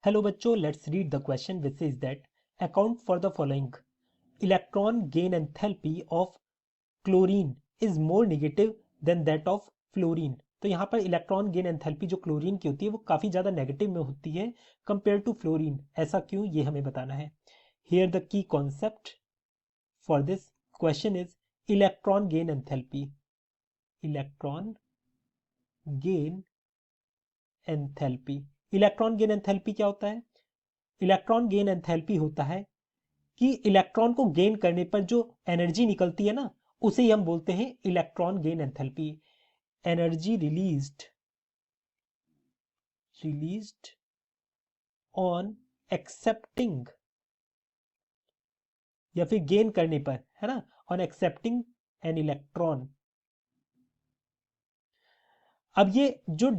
Hello बच्चों, let's read the question which is that account for the following electron gain enthalpy of chlorine is more negative than that of fluorine. तो यहाँ पर electron gain enthalpy जो chlorine की होती है वो काफ़ी ज़्यादा नेगेटिव में होती है कंपेयर टू फ्लोरीन। ऐसा क्यों, ये हमें बताना है। Here the key concept for this question is electron gain enthalpy. Electron gain enthalpy, electron gain enthalpy क्या होता है? इलेक्ट्रॉन गेन एंथैल्पी होता है कि इलेक्ट्रॉन को गेन करने पर जो एनर्जी निकलती है ना, उसे ही हम बोलते हैं electron gain enthalpy. Energy released on accepting, या फिर गेन करने पर, है ना, ऑन एक्सेप्टिंग एन इलेक्ट्रॉन। अब ये जो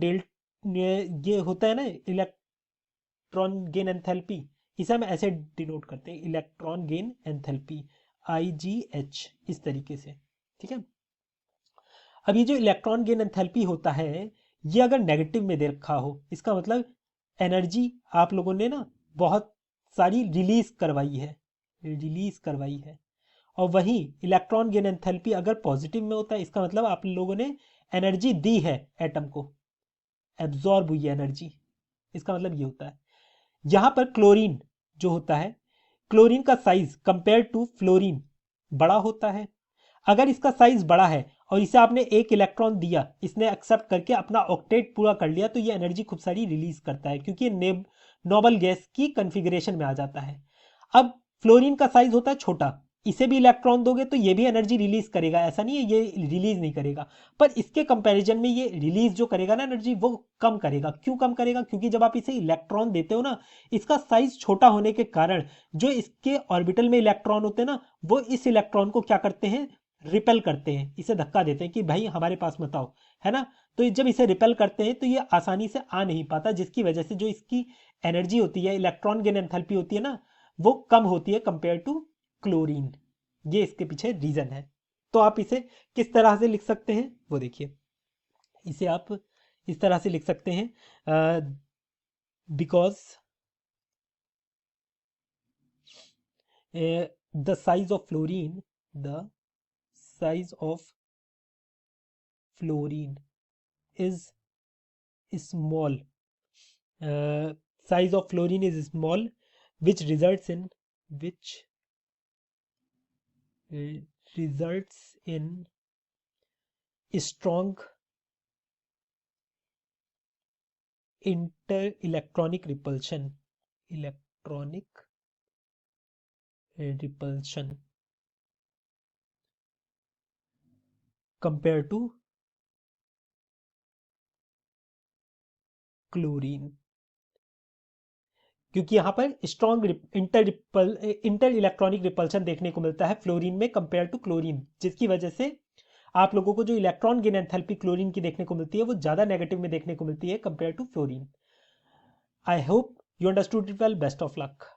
ये होता है ना इलेक्ट्रॉन गेन एंथैल्पी, इसे हम ऐसे डिनोट करते हैं, इलेक्ट्रॉन गेन एंथैल्पी, IGH, इस तरीके से। ठीक है। अब ये जो इलेक्ट्रॉन गेन एंथैल्पी होता है, ये अगर नेगेटिव में दे रखा हो, इसका मतलब एनर्जी आप लोगों ने ना बहुत सारी रिलीज करवाई है। और वहीं इलेक्ट्रॉन गेन एंथैल्पी अगर पॉजिटिव में होता है, इसका मतलब आप लोगों ने एनर्जी दी है, एटम को एब्जॉर्ब हुई है एनर्जी, इसका मतलब ये होता है। यहां पर क्लोरीन जो होता है, क्लोरीन का साइज कंपेयर टू फ्लोरीन बड़ा होता है। अगर इसका साइज बड़ा है और इसे आपने एक इलेक्ट्रॉन दिया, इसने एक्सेप्ट करके अपना ऑक्टेट पूरा कर लिया, तो ये एनर्जी खूब सारी रिलीज करता है, क्योंकि ये नोबल गैस की कन्फिग्रेशन में आ जाता है। अब फ्लोरीन का साइज होता है छोटा, इसे भी इलेक्ट्रॉन दोगे तो ये भी एनर्जी रिलीज करेगा, ऐसा नहीं है ये रिलीज नहीं करेगा, पर इसके कंपैरिजन में ये रिलीज जो करेगा ना एनर्जी, वो कम करेगा। क्यों कम करेगा? क्योंकि जब आप इसे इलेक्ट्रॉन देते हो ना, इसका साइज छोटा होने के कारण जो इसके ऑर्बिटल में इलेक्ट्रॉन होते हैं ना, वो इस इलेक्ट्रॉन को क्या करते हैं, रिपेल करते हैं, इसे धक्का देते हैं कि भाई हमारे पास मत आओ, है ना। तो जब इसे रिपेल करते हैं तो ये आसानी से आ नहीं पाता, जिसकी वजह से जो इसकी एनर्जी होती है, इलेक्ट्रॉन गेन एंथैल्पी होती है ना, वो कम होती है कंपेयर टू क्लोरीन। ये इसके पीछे रीजन है। तो आप इसे किस तरह से लिख सकते हैं वो देखिए। इसे आप इस तरह से लिख सकते हैं, because the size of fluorine, the size of fluorine is small, size of fluorine is small, which results in strong inter-electronic repulsion compared to chlorine. क्योंकि यहां पर स्ट्रॉन्ग इंटर इलेक्ट्रॉनिक रिपल्शन देखने को मिलता है फ्लोरीन में कंपेयर टू क्लोरीन, जिसकी वजह से आप लोगों को जो इलेक्ट्रॉन गेन एंथैल्पी क्लोरीन की देखने को मिलती है वो ज्यादा नेगेटिव में देखने को मिलती है compare to fluorine. I hope you understood it well. Best of luck.